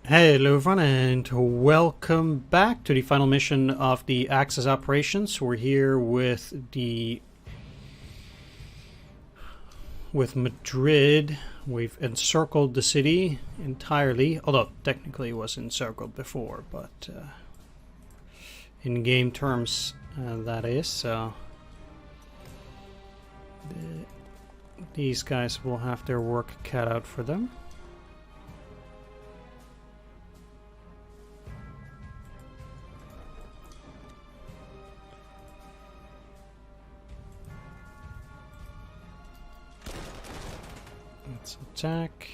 Hello everyone and welcome back to the final mission of the Axis operations. We're here with Madrid. We've encircled the city entirely, although technically it was encircled before, but in game terms that is. So these guys will have their work cut out for them. Let's attack.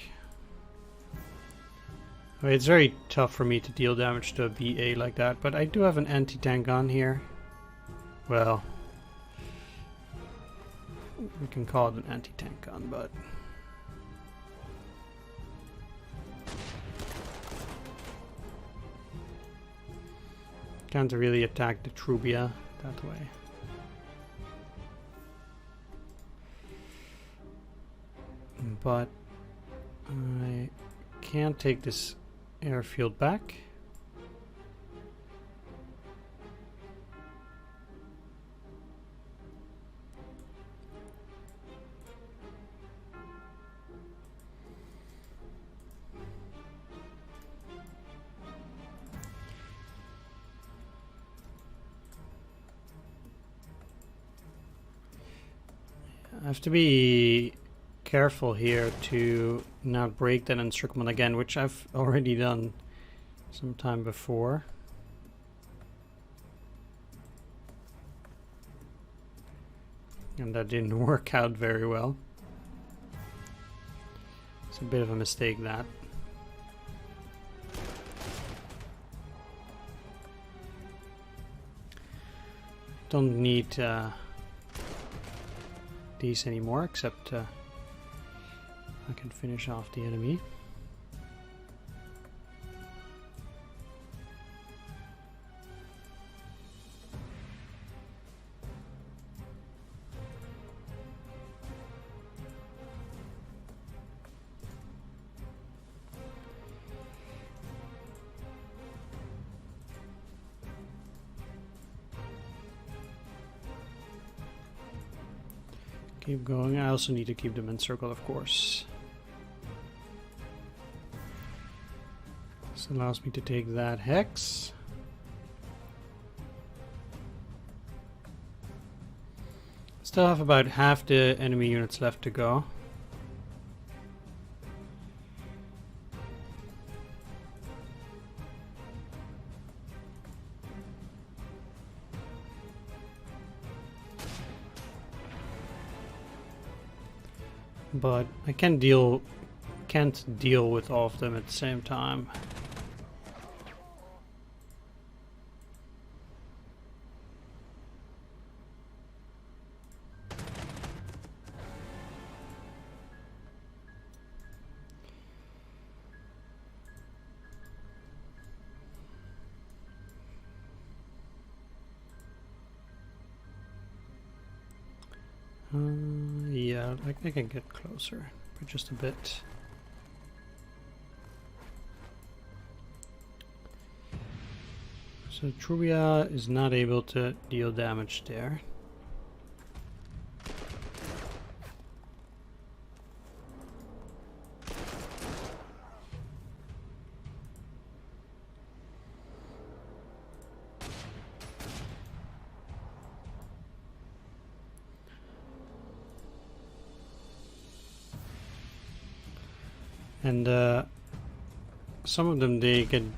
I mean, it's very tough for me to deal damage to a BA like that, but I do have an anti-tank gun here. Well, we can call it an anti-tank gun, but can't really attack the Trubia that way. But I can't take this airfield back. I have to be careful here to not break that encirclement again, which I've already done some time before. And that didn't work out very well. It's a bit of a mistake, that. Don't need these anymore, except I can finish off the enemy. Keep going. I also need to keep them encircled, of course. This allows me to take that hex. Still have about half the enemy units left to go. But I can't deal with all of them at the same time. Yeah, I can get closer, but just a bit. So Trubia is not able to deal damage there. And some of them, they can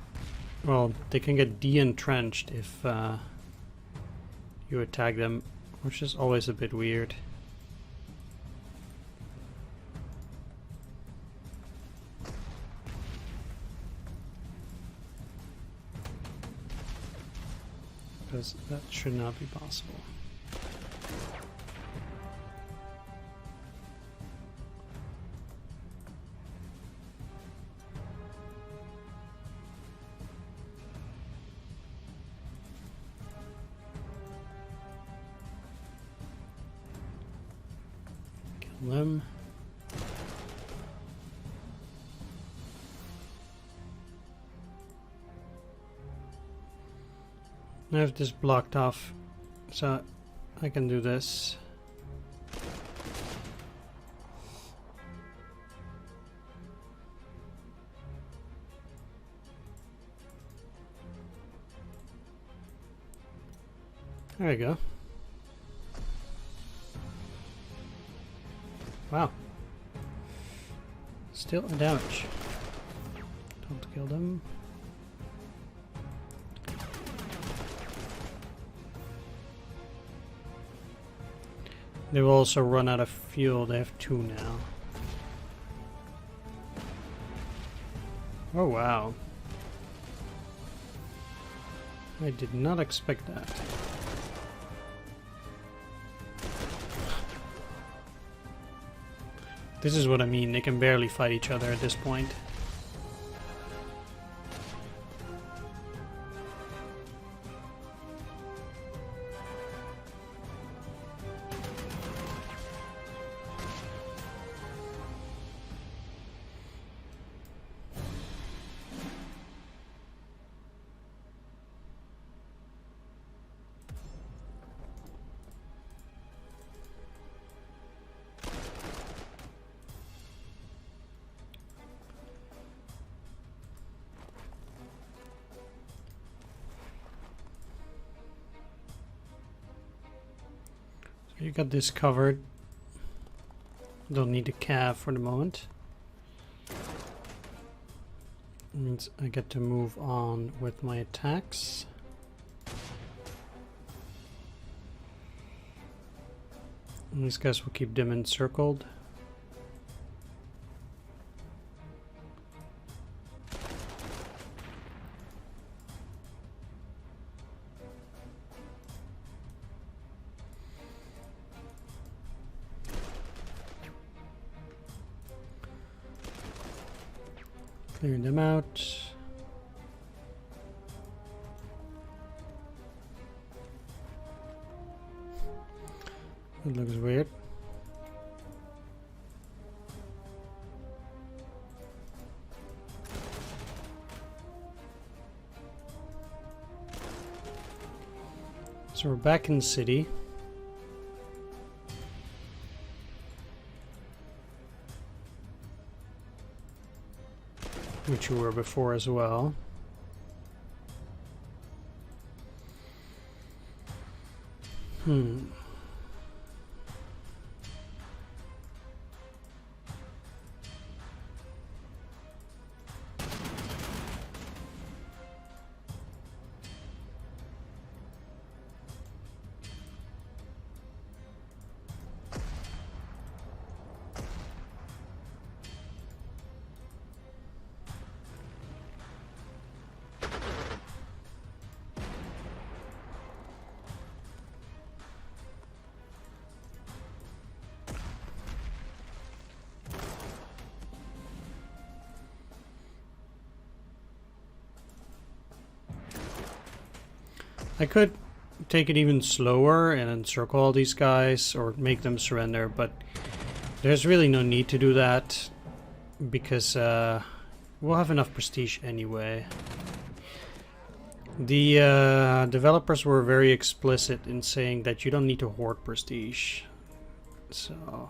get de-entrenched if you attack them, which is always a bit weird. Because that should not be possible. Them. I have this blocked off, so I can do this. There we go. Wow. Still a damage. Don't kill them. They will also run out of fuel. They have 2 now. Oh wow. I did not expect that. This is what I mean, they can barely fight each other at this point. You got this covered. Don't need a cav for the moment. Means I get to move on with my attacks. And these guys will keep them encircled. Clearing them out. That looks weird. So we're back in the city. Which you were before as well. I could take it even slower and encircle all these guys or make them surrender, but there's really no need to do that because we'll have enough prestige anyway. The developers were very explicit in saying that you don't need to hoard prestige. So,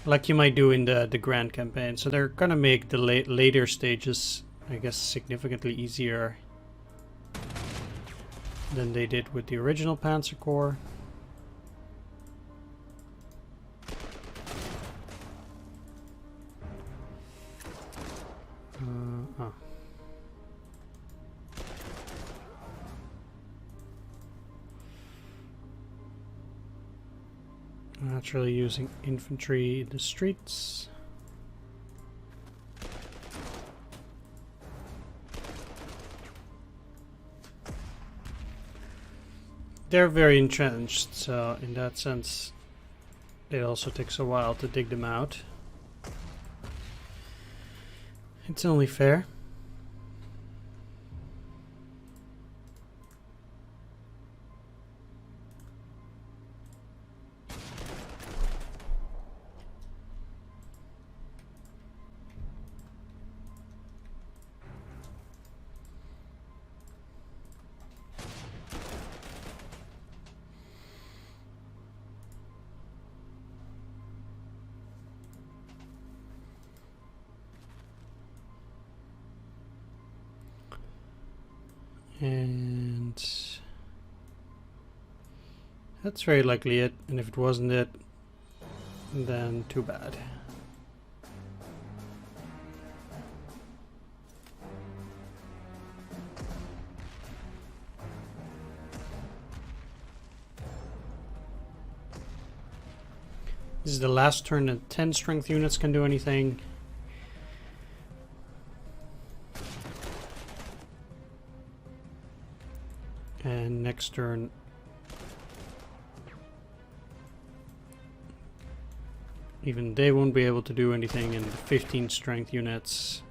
like you might do in the Grand Campaign. So they're gonna make the later stages, I guess, significantly easier than they did with the original Panzer Corps. Naturally using infantry in the streets. They're very entrenched, so in that sense it also takes a while to dig them out. It's only fair. And that's very likely it, and if it wasn't it, then too bad. This is the last turn that 10 strength units can do anything. And next turn, even they won't be able to do anything, and 15 strength units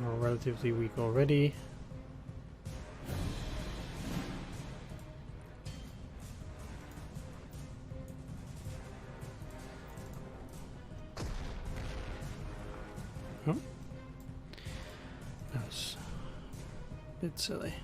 are relatively weak already. Oh, that was a bit silly.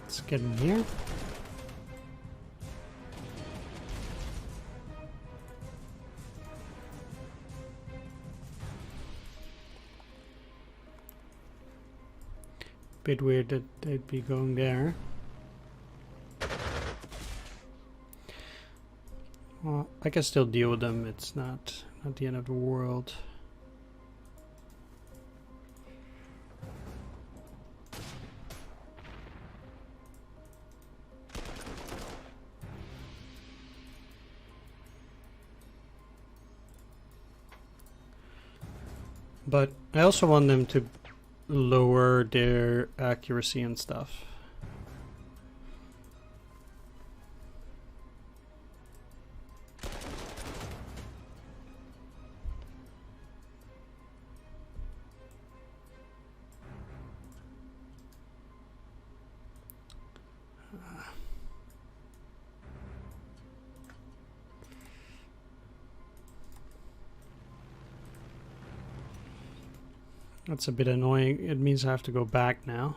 Let's get in here. Bit weird that they'd be going there. Well, I can still deal with them. It's not the end of the world. But I also want them to lower their accuracy and stuff. That's a bit annoying. It means I have to go back now.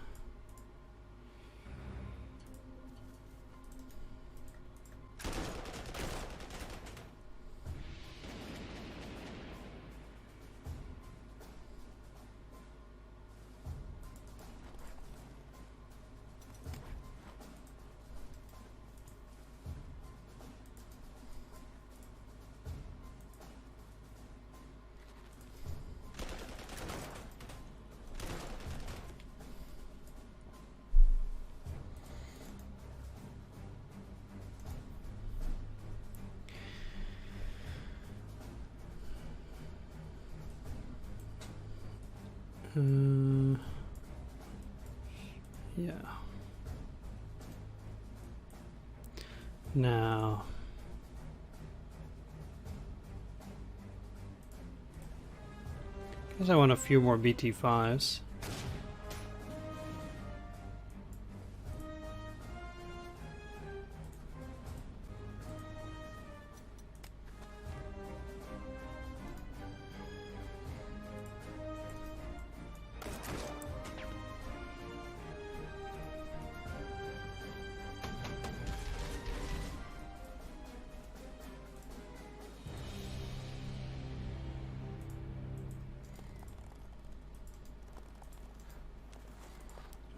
Yeah. Now, guess I want a few more BT5s.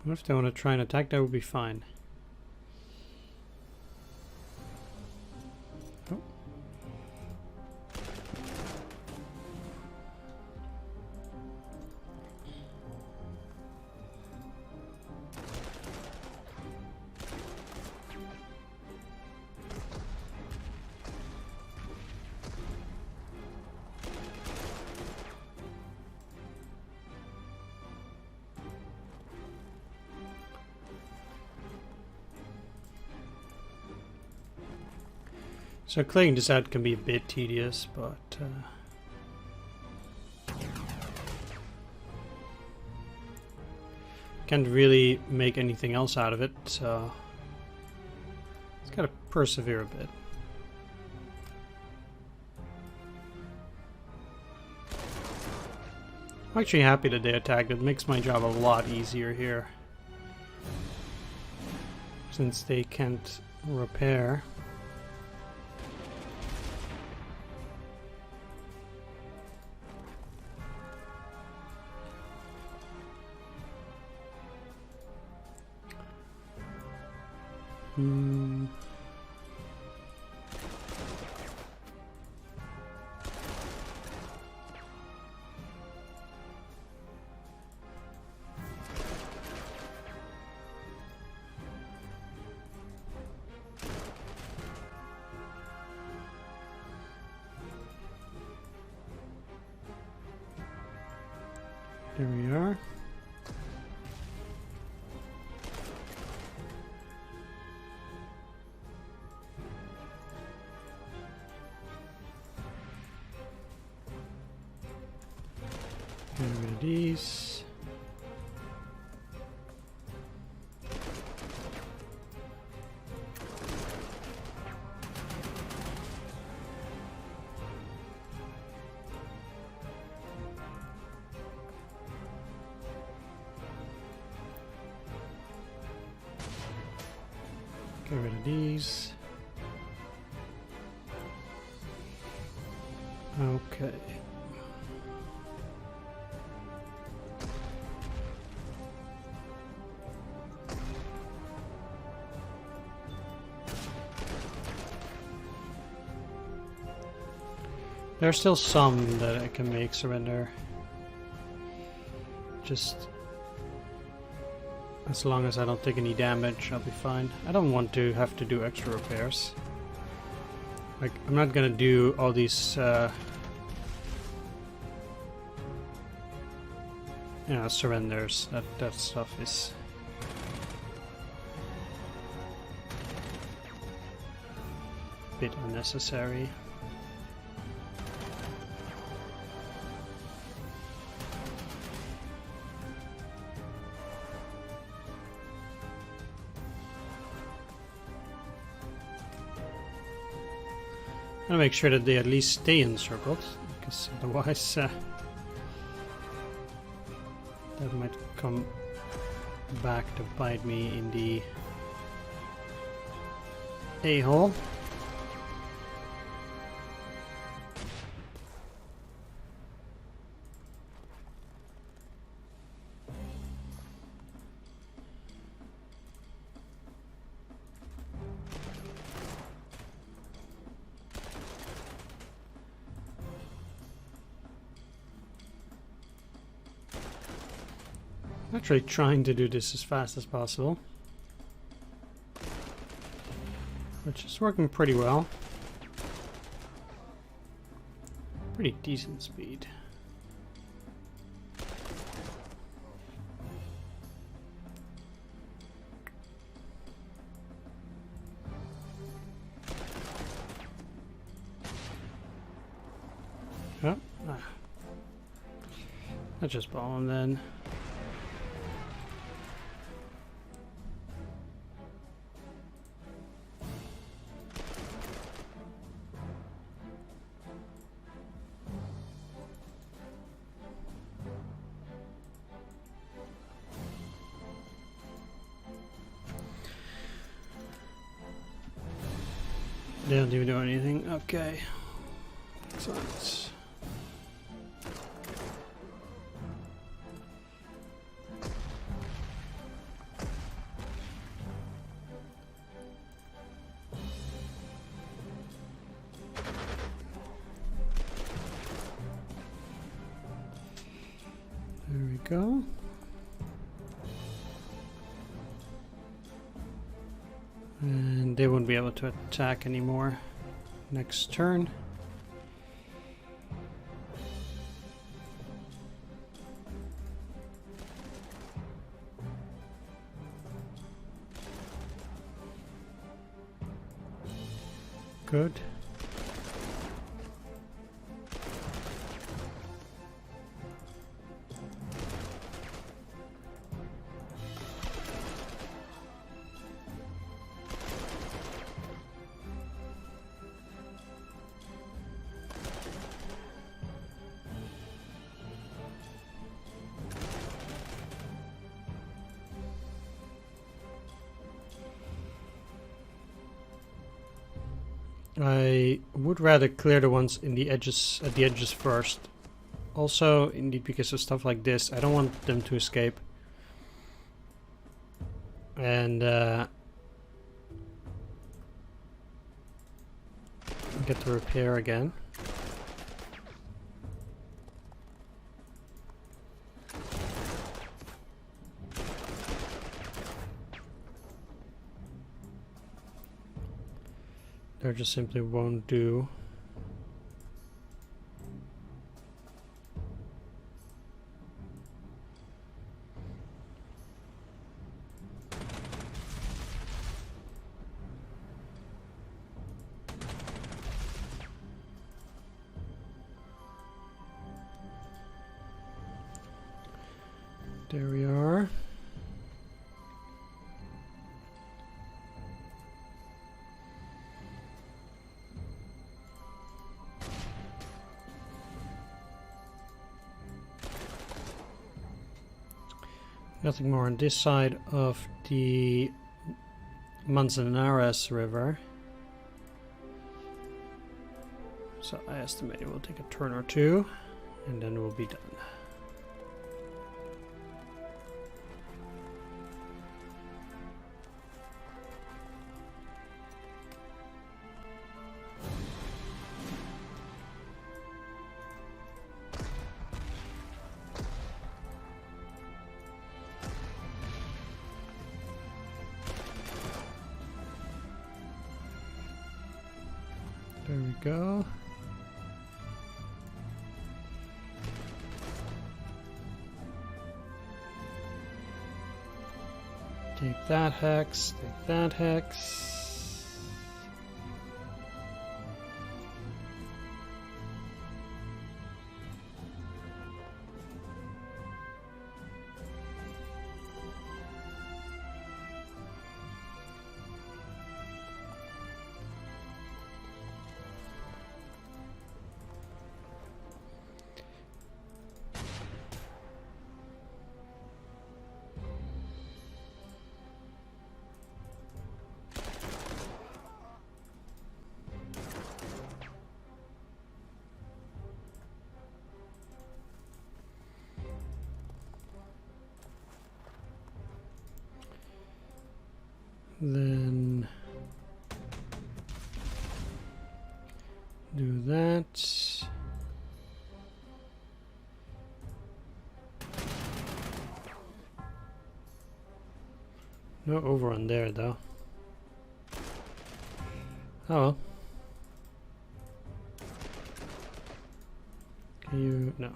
What if they want to try and attack? That would be fine. Oh. So clearing this out can be a bit tedious, but can't really make anything else out of it, so it's gotta persevere a bit. I'm actually happy that they attacked. It makes my job a lot easier here. Since they can't repair. There we are. Get rid of these. Get rid of these. Okay. There's still some that I can make surrender. Just as long as I don't take any damage, I'll be fine. I don't want to have to do extra repairs. Like, I'm not gonna do all these, surrenders. That stuff is a bit unnecessary. I'm gonna make sure that they at least stay encircled, because otherwise that might come back to bite me in the a-hole. Actually trying to do this as fast as possible, which is working pretty well. Pretty decent speed. Oh, let's just ball him then. They don't even do anything. Okay. Excellent. There we go. And they won't be able to attack anymore next turn. Good. I would rather clear the ones in the edges, at the edges first. Also, indeed, because of stuff like this, I don't want them to escape. And get to repair again. There just simply won't do. There we are. Nothing more on this side of the Manzanares River. So I estimate it will take a turn or two, and then we'll be done. There we go. Take that hex, take that hex. Then do that. No overrun there though. Oh well. Can you? No.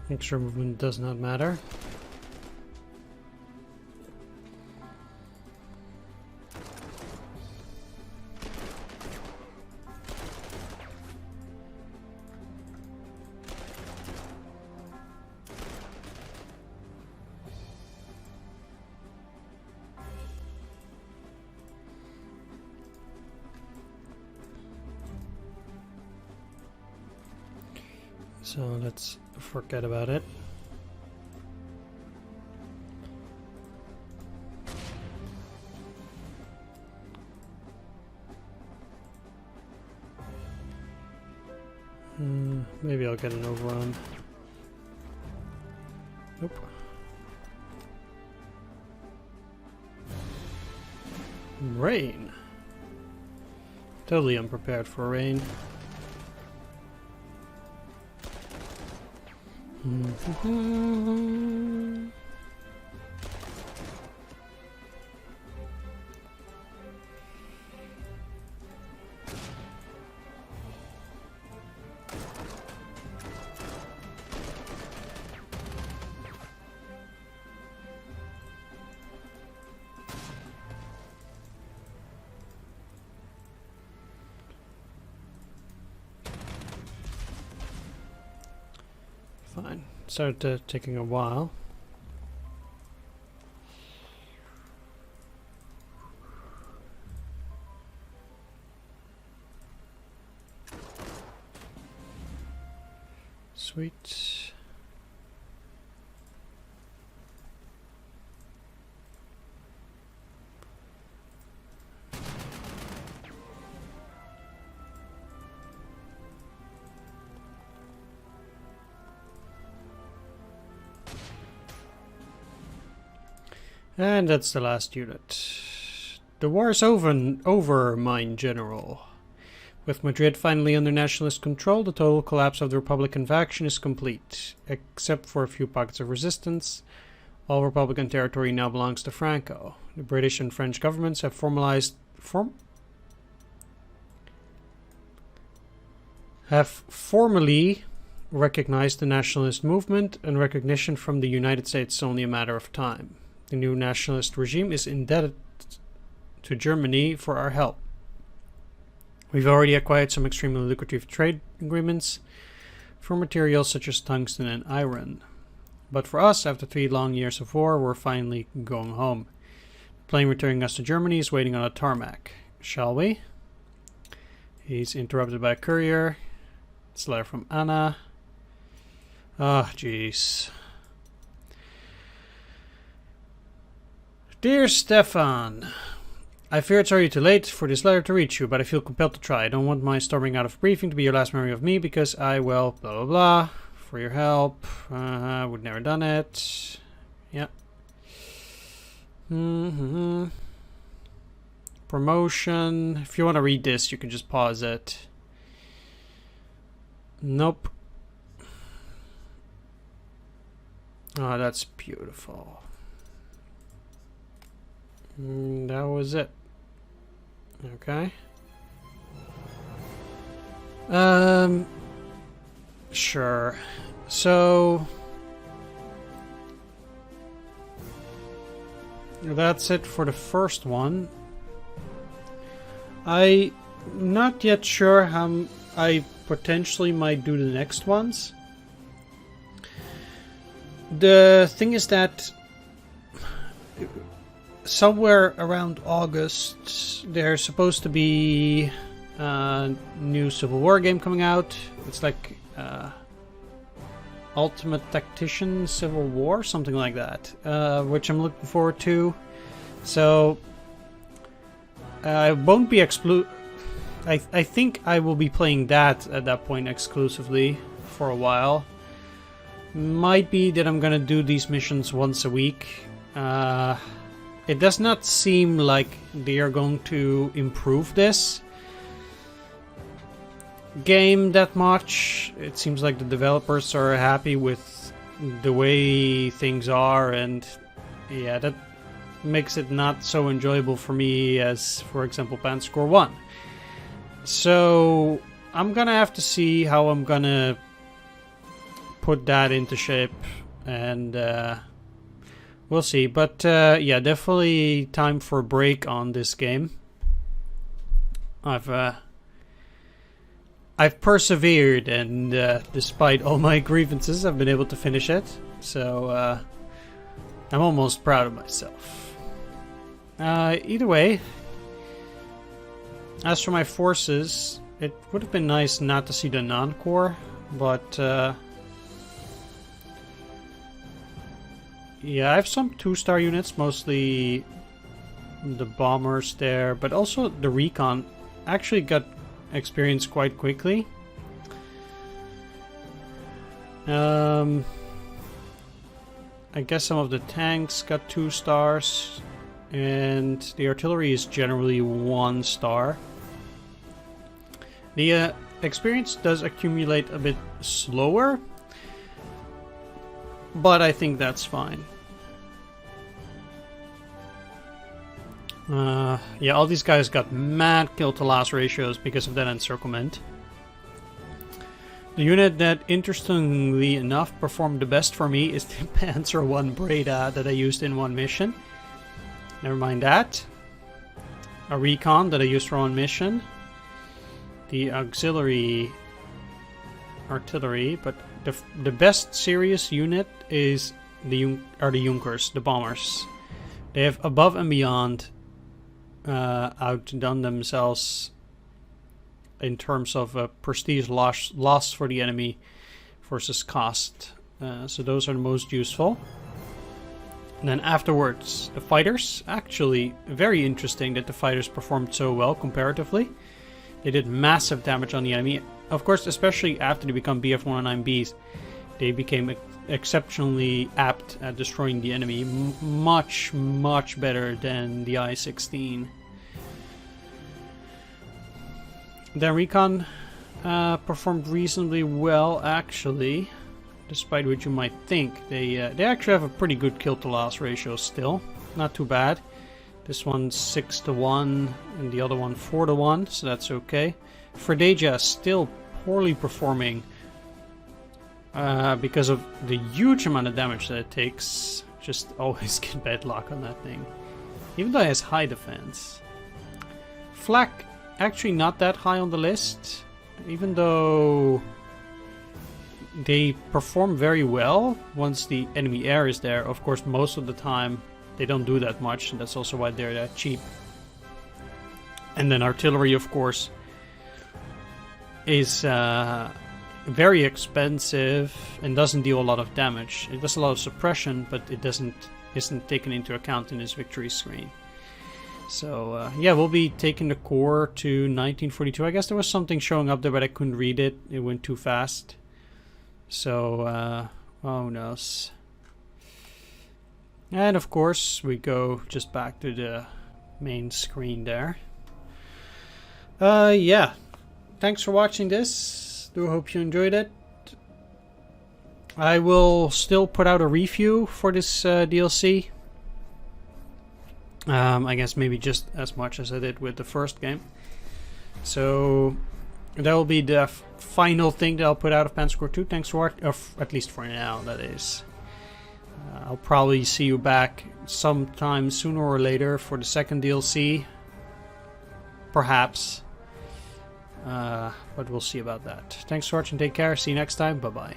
Extra movement does not matter. So let's forget about it. Maybe I'll get an overrun. Nope. Rain. Totally unprepared for rain. Fine. Started taking a while. Sweet. And that's the last unit. The war is over, mine general. With Madrid finally under nationalist control, the total collapse of the Republican faction is complete. Except for a few pockets of resistance, all Republican territory now belongs to Franco. The British and French governments have formally recognized the nationalist movement, and recognition from the United States is only a matter of time. The new nationalist regime is indebted to Germany for our help. We've already acquired some extremely lucrative trade agreements for materials such as tungsten and iron. But for us, after 3 long years of war, we're finally going home. The plane returning us to Germany is waiting on a tarmac. Shall we? He's interrupted by a courier. It's a letter from Anna. Ah, jeez. Dear Stefan, I fear it's already too late for this letter to reach you, but I feel compelled to try. I don't want my storming out of briefing to be your last memory of me, because I will blah blah blah for your help. Would never done it. Yeah. Promotion. If you want to read this, you can just pause it. Nope. Oh, that's beautiful. That was it. Okay. Sure. So that's it for the first one. I'm not yet sure how I potentially might do the next ones. The thing is that somewhere around August there's supposed to be a new Civil War game coming out. It's like Ultimate Tactician Civil War, something like that, which I'm looking forward to. So I won't be I think I will be playing that at that point exclusively for a while. Might be that I'm gonna do these missions once a week. It does not seem like they are going to improve this game that much. It seems like the developers are happy with the way things are, and yeah, that makes it not so enjoyable for me as, for example, Panzer Corps 1. So I'm gonna have to see how I'm gonna put that into shape, and we'll see. But yeah, definitely time for a break on this game. I've persevered, and despite all my grievances, I've been able to finish it. So I'm almost proud of myself. Either way, as for my forces, it would have been nice not to see the non-core, but yeah, I have some 2-star units, mostly the bombers there, but also the recon actually got experience quite quickly. I guess some of the tanks got 2 stars, and the artillery is generally 1 star. The experience does accumulate a bit slower, but I think that's fine. Yeah, all these guys got mad kill to loss ratios because of that encirclement. The unit that, interestingly enough, performed the best for me is the Panzer 1 Breda that I used in one mission. Never mind that. A recon that I used for one mission. The auxiliary artillery, but the best serious unit is the Junkers, the bombers. They have above and beyond outdone themselves in terms of prestige loss for the enemy versus cost. So those are the most useful. And then afterwards, the fighters. Actually, very interesting that the fighters performed so well comparatively. They did massive damage on the enemy. Of course, especially after they become BF-109Bs, they became exceptionally apt at destroying the enemy. Much better than the I-16. Their recon performed reasonably well, actually, despite what you might think. They actually have a pretty good kill to loss ratio still. Not too bad. This one's 6-1 and the other one 4-1, so that's okay. Fredeja still poorly performing because of the huge amount of damage that it takes. Just always get bad luck on that thing. Even though it has high defense. Flak, actually not that high on the list. Even though they perform very well once the enemy air is there. Of course, most of the time they don't do that much, and that's also why they're that cheap. And then artillery, of course, is very expensive and doesn't deal a lot of damage. It does a lot of suppression, but it isn't taken into account in this victory screen. So yeah, we'll be taking the Corps to 1942. I guess there was something showing up there, but I couldn't read it. It went too fast. So who knows. And of course we go just back to the main screen there. Yeah, thanks for watching this. Do hope you enjoyed it. I will still put out a review for this DLC. I guess maybe just as much as I did with the first game. So that will be the final thing that I'll put out of Panzer Corps 2. Thanks for at least for now, that is. I'll probably see you back sometime sooner or later for the second DLC. Perhaps. But we'll see about that. Thanks for watching, take care, see you next time, bye bye.